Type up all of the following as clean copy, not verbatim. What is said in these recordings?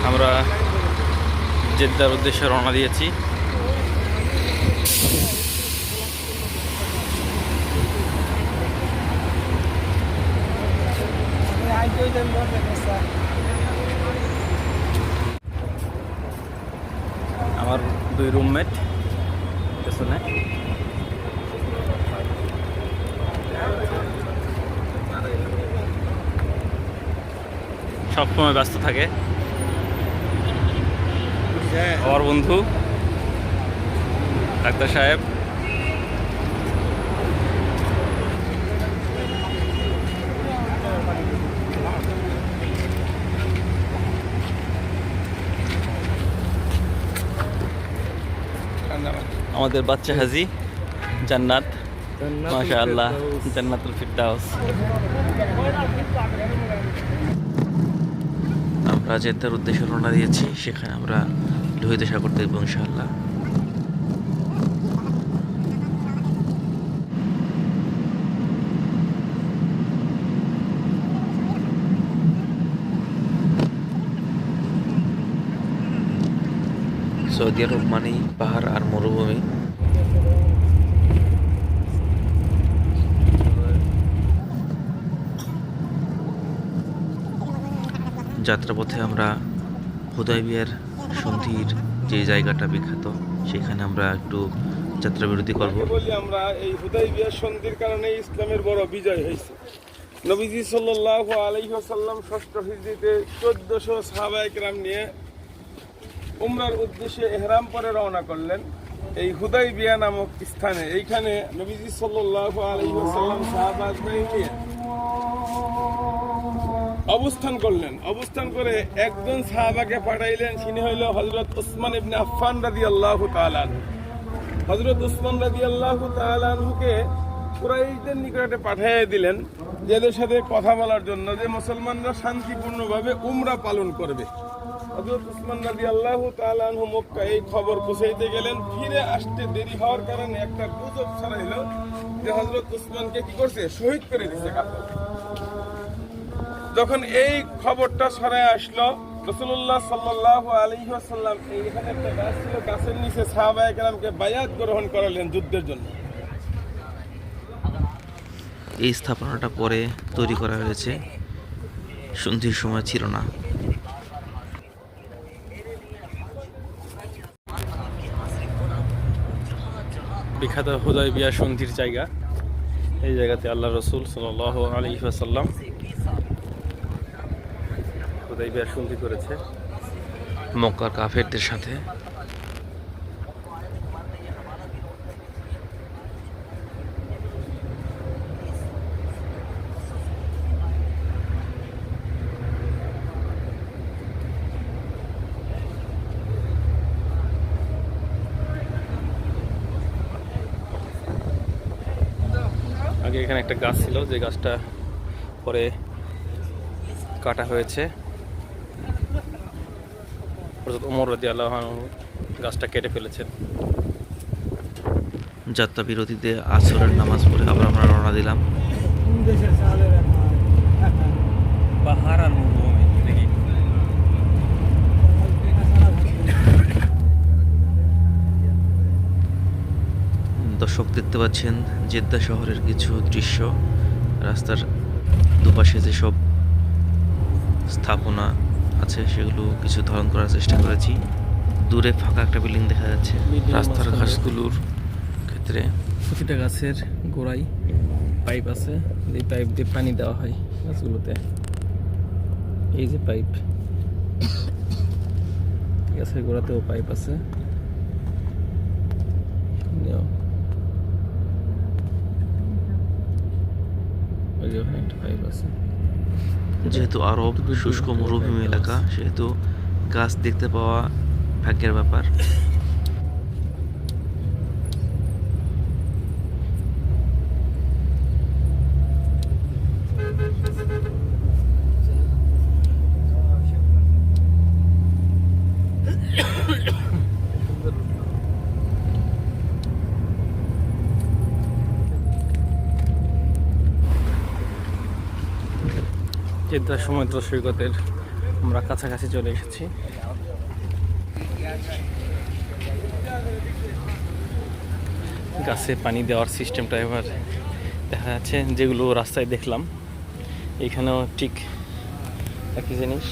আমরা জেদ্দার উদ্দেশ্যে রওনা দিয়েছি। আমার 2 রুমমেট পেছনে, সবসময় ব্যস্ত থাকে। আমার বন্ধু ডাক্তার সাহেব, আমাদের বাচ্চা হাজি জান্নাত, মাশাআল্লাহ, জান্নাতুল ফিরদাউস। আমরা জেদ্দার উদ্দেশ্যে রওনা দিয়েছি, সেখানে আমরা লোহিত সাগর দেখব ইনশাআল্লাহ। সৌদি আরব মানেই পাহাড় আর মরুভূমি। যাত্রাপথে আমরা হুদাইবিয়ার সন্ধির যে জায়গাটা বিখ্যাত, সেখানে আমরা একটু যাত্রা বিরতি করব। বলি আমরা এই হুদাইবিয়ার সন্ধির কারণে ইসলামের বড় বিজয় হয়েছে। নবীজি সাল্লাল্লাহু আলাইহি ওয়াসাল্লাম 6ষ্ঠ হিজরিতে 1400 সাহাবায়ে কেরাম নিয়ে উমরার উদ্দেশ্যে ইহরাম পরে রওনা করলেন এই হুদাইবিয়া নামক স্থানে। এইখানে নবীজি সাল্লাল্লাহু আলাইহি ওয়াসাল্লাম সাহাবাদের নিয়ে অবস্থান করলেন। অবস্থান করে একজন সাহাবাকে পাঠাইলেন, তিনি হইল হযরত উসমান ইবনে আফফান রাদিয়াল্লাহু তাআলা আনহু। হযরত উসমান রাদিয়াল্লাহু তাআলা আনহুকে কুরাইশদের নিকটে পাঠিয়ে দিলেন যে এদের সাথে কথা বলার জন্য, যে মুসলমানরা শান্তিপূর্ণভাবে উমরা পালন করবে। হযরত উসমান রাদিয়াল্লাহু তাআলা আনহু মক্কা এই খবর পৌঁছাইতে গেলেন। ফিরে আসতে দেরি হওয়ার কারণে একটা গুজব ছড়াইল যে হযরত উসমানকে কি করছে, শহীদ করে দিয়েছে কাফের। যখন এই খবরটা ছড়ায় আসলো, রাসূলুল্লাহ সাল্লাল্লাহু আলাইহি ওয়াসাল্লাম এইখানে একটা গাছ ছিল, গাছের নিচে সাহাবায়ে কেরামকে বায়াত গ্রহণ করালেন যুদ্ধের জন্য। এই স্থাপনাটা পরে তৈরি করা হয়েছে, সন্ধির সময় ছিল না। বিখ্যাত হুদাইবিয়া সন্ধির জায়গা। এই জায়গাতে আল্লাহ রাসূল সাল্লাল্লাহু আলাইহি ওয়াসাল্লাম হুদাইবিয়া সন্ধি করেছে মক্কার কাফেরদের সাথে। আগে এখানে একটা গাছ ছিল, যে গাছটা পরে কাটা হয়েছে। ওমর রাদিয়াল্লাহু আনহু গাছটা কেটে ফেলেছেন। যাত্রা বিরতিতে আসরের নামাজ পড়ে আবার আমরা রওনা দিলাম। পাহাড় আর মরুভূমি দেখি। দর্শক দেখতে পাচ্ছেন জেদ্দা শহরের কিছু দৃশ্য। রাস্তার দুপাশে যেসব স্থাপনা আছে সেগুলো কিছু ধারণ করার চেষ্টা করেছি। দূরে ফাঁকা একটা বিল্ডিং দেখা যাচ্ছে। রাস্তার ঘাসগুলোর ক্ষেত্রে প্রতিটা গাছের গোড়ায় পাইপ আছে, এই পাইপ দিয়ে পানি দেওয়া হয় গাছগুলোতে। এই যে পাইপ, গাছের গোড়াতেও পাইপ আছে। যেহেতু আরব শুষ্ক মরুভূমি এলাকা, সেহেতু গাছ দেখতে পাওয়া ভাগ্যের ব্যাপার। জেদ্দা সমুদ্র সৈকতের আমরা কাছাকাছি চলে এসেছি। গাছে পানি দেওয়ার সিস্টেমটা এবার দেখা যাচ্ছে, যেগুলো রাস্তায় দেখলাম এখানেও ঠিক একই জিনিস।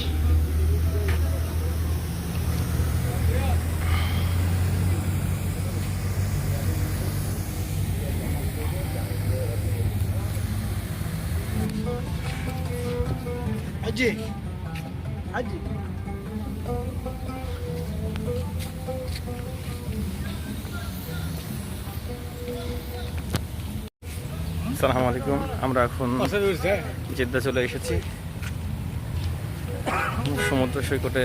حجي حجي আসসালামু আলাইকুম। আমরা এখন জেদ্দা চলে এসেছি। সমুদ্র সৈকতে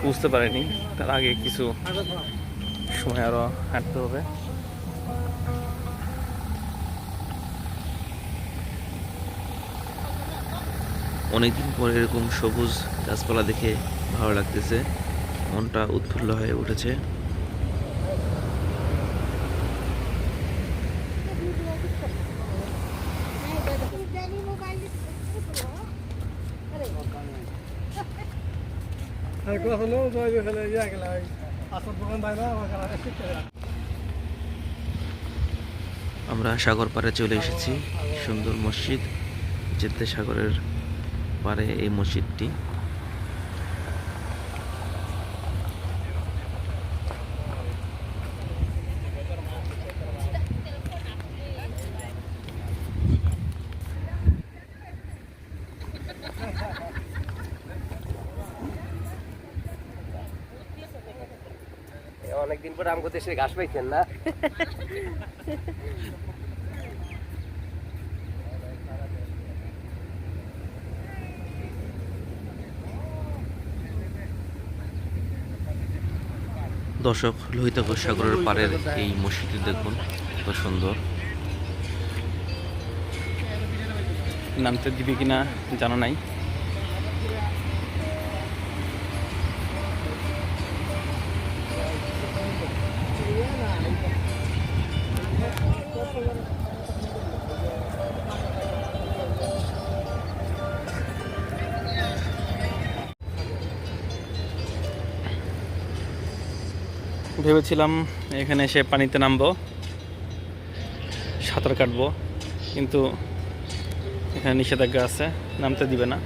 বুঝতে পারিনি, তার আগে কিছু সময় আরো হাঁটতে হবে। অনেকদিন পরে এরকম সবুজ গাছপালা দেখে ভালো লাগতেছে, মনটা উৎফুল্ল হয়ে উঠেছে। আমরা সাগর পাড়ে চলে এসেছি। সুন্দর মসজিদ, জেদ্দা সাগরের পারে এই মসজিদটি। অনেকদিন পরে আমগো দেশে ঘাস পাইছেন না? দর্শক, লোহিত সাগরের পাড়ের এই মসজিদটি দেখুন, কত সুন্দর। নামতে দিবি কিনা জানা নাই। ভেবেছিলাম এখানে এসে পানিতে নামবো, সাঁতার কাটবো, কিন্তু এখানে নিষেধাজ্ঞা আছে, নামতে দিবে না।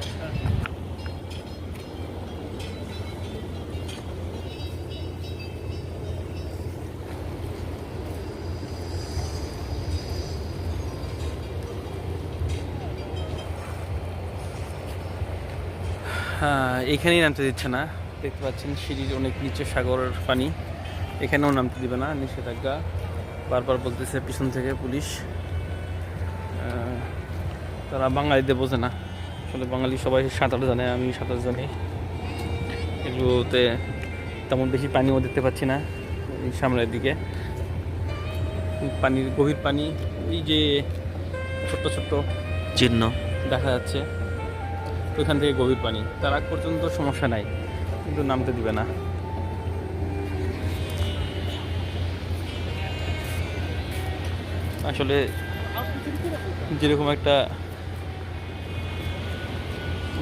হ্যাঁ, এখানেই নামতে দিচ্ছে না। দেখতে পাচ্ছেন সিঁড়ির অনেক নিচে সাগরের পানি, এখানেও নামতে দিবে না, নিষেধাজ্ঞা। বারবার বলতেছে পিছন থেকে পুলিশ। তারা বাঙালিদের বোঝে না, আসলে বাঙালি সবাই সাঁতার জানে, আমি সাঁতার জানি। এগুলোতে তেমন বেশি পানিও দেখতে পাচ্ছি না। এই সামনের দিকে পানির গভীর পানি, এই যে ছোট্ট ছোট্ট চিহ্ন দেখা যাচ্ছে, ওইখান থেকে গভীর পানি। তার আগ পর্যন্ত সমস্যা নাই, কিন্তু নামতে দিবে না। আসলে যেরকম একটা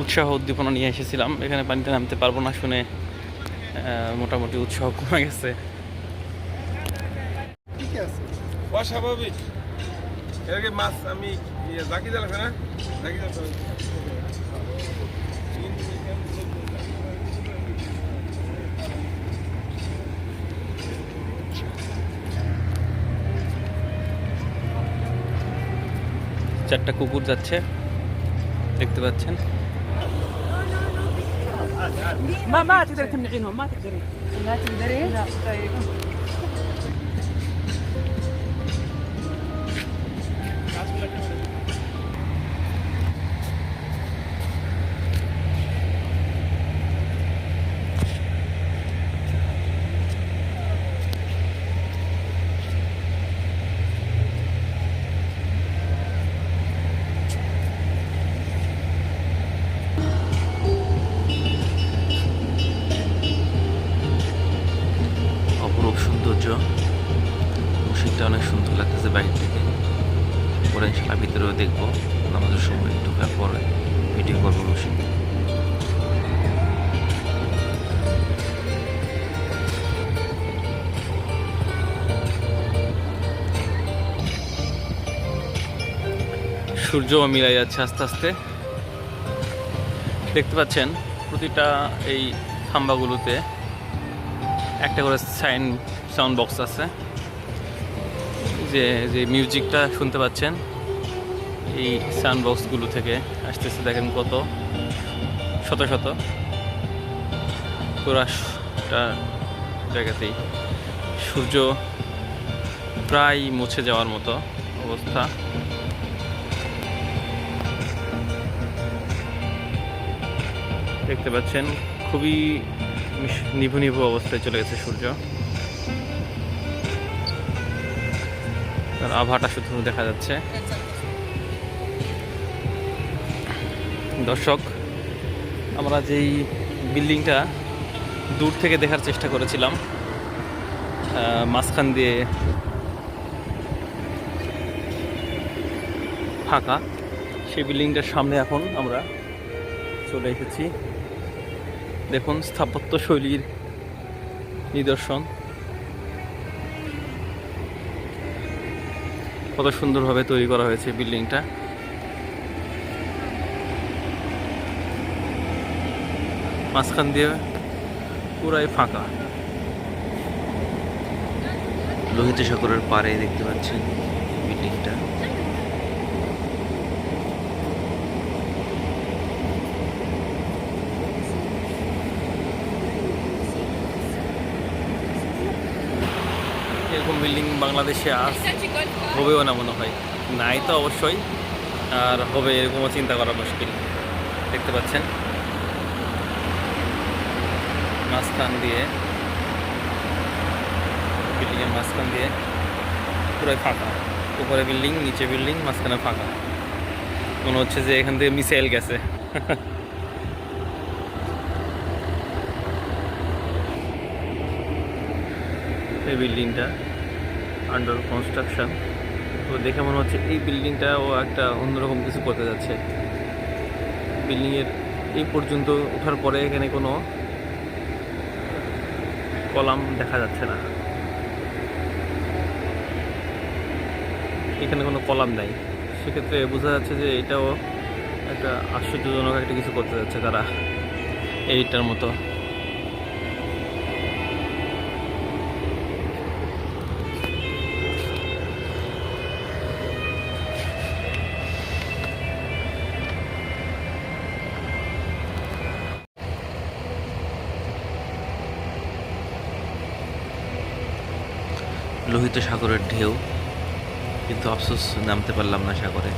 উৎসাহ উদ্দীপনা নিয়ে এসেছিলাম, এখানে পানিতে নামতে পারবো না শুনে মোটামুটি উৎসাহ কমে গেছে। অস্বাভাবিক এর আগে মাছ আমি জাকি জাল আছে না, জাকি জাল 4টা কুকুর যাচ্ছে, দেখতে পাচ্ছেন। ما تقدر تمنعينهم، ما تقدرين. لا تقدرين؟ لا. طيب. মসজিদটা অনেক সুন্দর লাগতেছে বাইরে থেকে। পরে ইনশাআল্লাহ ভিতরেও দেখবো, নামাজের সময় ঢোকার পরে ভিডিও করবো মসজিদ। সূর্য মিলাই যাচ্ছে আস্তে আস্তে। দেখতে পাচ্ছেন প্রতিটা এই খাম্বাগুলোতে একটা করে সাউন্ড বক্স আছে, যে যে মিউজিকটা শুনতে পাচ্ছেন এই সাউন্ড বক্সগুলো থেকে আসতেছে। দেখেন কত শত শত, পুরাটা জায়গাতেই সূর্য প্রায় মুছে যাওয়ার মতো অবস্থা। দেখতে পাচ্ছেন খুবই নিভু নিভু অবস্থায় চলে গেছে সূর্য, তার আভাটা শুধু দেখা যাচ্ছে। দর্শক, আমরা যেই বিল্ডিংটা দূর থেকে দেখার চেষ্টা করেছিলাম, মাঝখান দিয়ে ফাঁকা, সেই বিল্ডিংটার সামনে এখন আমরা চলে এসেছি। দেখুন স্থাপত্য শৈলীর নিদর্শন, কত সুন্দরভাবে তৈরি করা হয়েছে বিল্ডিংটা। মাঝখান দিয়ে পুরাই ফাঁকা। লোহিত সাগরের পাড়ে দেখতে পাচ্ছেন বিল্ডিংটা। এরকম বিল্ডিং বাংলাদেশে আর হবেও না মনে হয়, নাই তো অবশ্যই, আর হবে এরকমও চিন্তা করা মুশকিল। দেখতে পাচ্ছেন মাঝখান দিয়ে, বিল্ডিংয়ের মাঝখান দিয়ে পুরো ফাঁকা, উপরে বিল্ডিং, নিচে বিল্ডিং, মাঝখানে ফাঁকা। মনে হচ্ছে যে এখান থেকে মিসাইল গেছে। এই বিল্ডিংটা আন্ডার কনস্ট্রাকশন, তো দেখে মনে হচ্ছে এই বিল্ডিংটাও একটা অন্যরকম কিছু করতে যাচ্ছে। বিল্ডিংয়ের এই পর্যন্ত ওঠার পরে এখানে কোনো কলাম দেখা যাচ্ছে না, এখানে কোনো কলাম নাই। সেক্ষেত্রে বোঝা যাচ্ছে যে এটাও একটা আশ্চর্যজনক একটা কিছু করতে যাচ্ছে তারা এইটার মতো। লোহিত সাগরের ঢেউ, কিন্তু আফসোস নামতে পারলাম না সাগরে।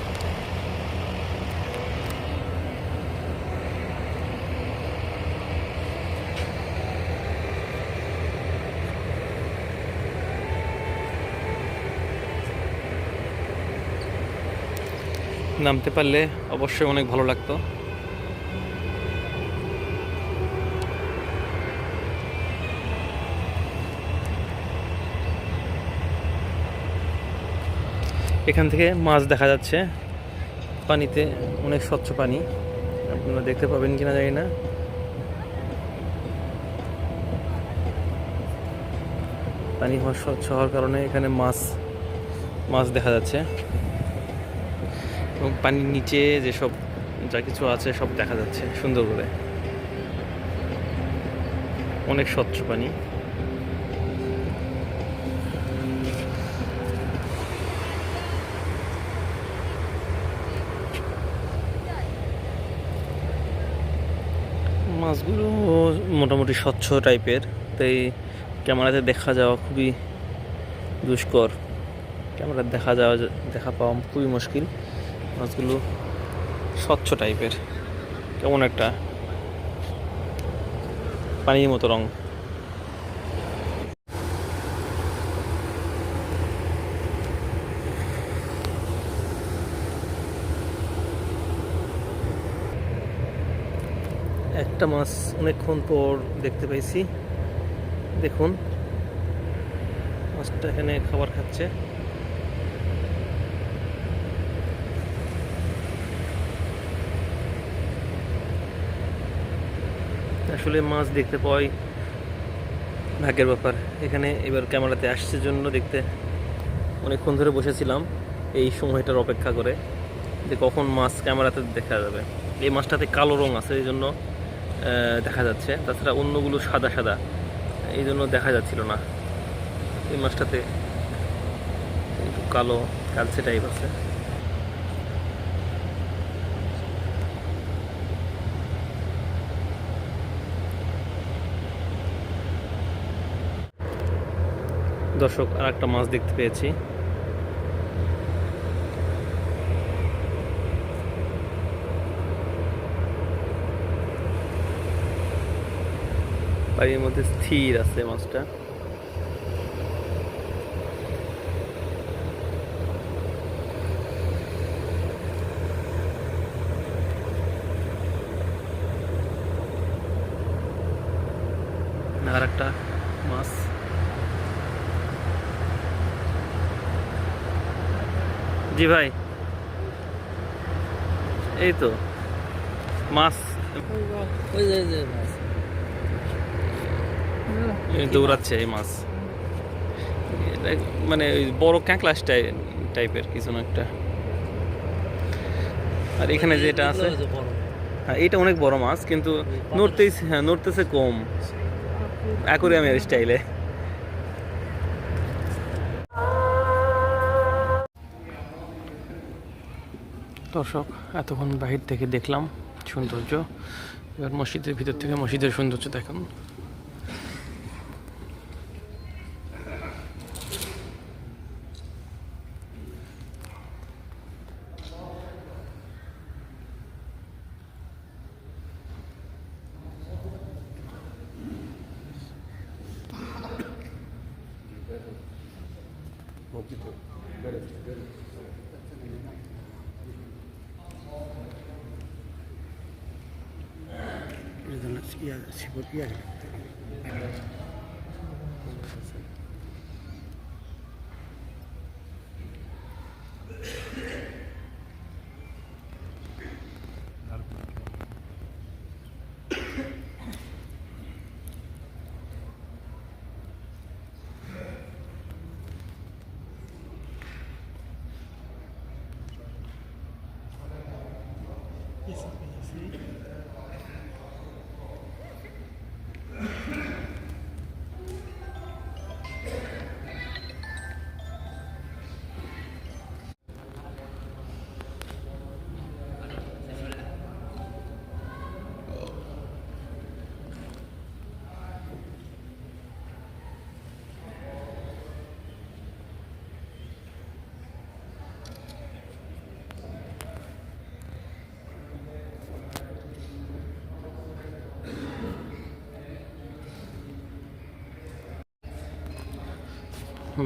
নামতে পারলে অবশ্যই অনেক ভালো লাগতো। এখান থেকে মাছ দেখা যাচ্ছে, পানিতে অনেক স্বচ্ছ পানি, আপনারা দেখতে পাবেন কিনা জানি না। পানি হওয়ার স্বচ্ছ হওয়ার কারণে এখানে মাছ দেখা যাচ্ছে, এবং পানির নিচে যেসব যা কিছু আছে সব দেখা যাচ্ছে সুন্দর করে, অনেক স্বচ্ছ পানি। মাছগুলো মোটামুটি স্বচ্ছ টাইপের, তাই ক্যামেরাতে দেখা যাওয়া খুবই দুষ্কর, ক্যামেরাতে দেখা পাওয়া খুবই মুশকিল। মাছগুলো স্বচ্ছ টাইপের, কেমন একটা পানির মতো রং। একটা মাছ অনেকক্ষণ পর দেখতে পাইছি, দেখুন মাছটা এখানে খাবার খাচ্ছে। আসলে মাছ দেখতে পাওয়াই ভাগ্যের ব্যাপার। এখানে এবার ক্যামেরাতে আসছে জন্য দেখতে অনেকক্ষণ ধরে বসেছিলাম এই সময়টার অপেক্ষা করে, যে কখন মাছ ক্যামেরাতে দেখা যাবে। এই মাছটাতে কালো রং আছে, এই জন্য দেখা যাচ্ছে, তাছাড়া অন্যগুলো সাদা সাদা, এই জন্য দেখা যাচ্ছিল না। এই মাছটাতে একটু কালো কালচে টাইপ আছে। দর্শক, আর একটা মাছ দেখতে পেয়েছি। বাড়ির মধ্যে স্থির আছে মাছটা। আর একটা মাছ। জি ভাই, এই তো মাছ দৌড়াচ্ছে এই মাছ, মানে ওই বড় ক্যাঁকড়া টাইপের কিছু না একটা। আর এখানে যেটা আছে, হ্যাঁ এটা অনেক বড় মাছ, কিন্তু নড়তেছে কম, অ্যাকোরিয়ামের স্টাইলে। দর্শক, এতক্ষণ বাহির থেকে দেখলাম সৌন্দর্য, এবার মসজিদের ভিতর থেকে মসজিদের সৌন্দর্য দেখুন।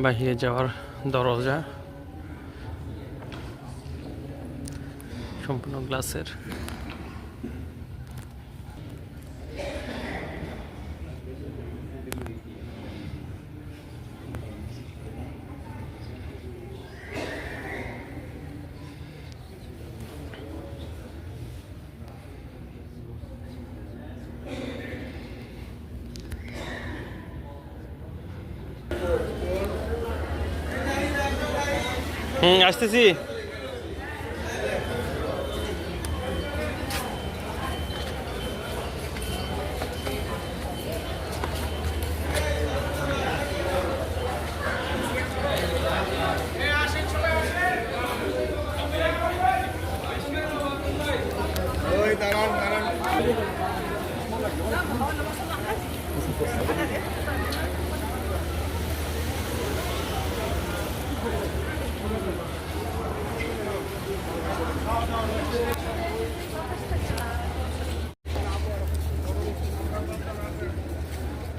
বাহিরে যাওয়ার দরজা সম্পূর্ণ গ্লাসের। আসতেছি।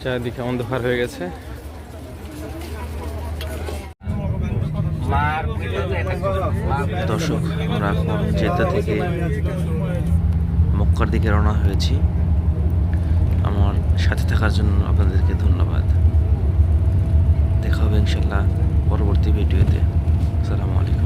চারিদিকে অন্ধকার হয়ে গেছে। দর্শক, আমরা এখন জেদ্দা থেকে মক্কার দিকে রওনা হয়েছি। আমার সাথে থাকার জন্য আপনাদেরকে ধন্যবাদ। দেখা হবে ইনশাল্লাহ পরবর্তী ভিডিওতে। আসসালামু আলাইকুম।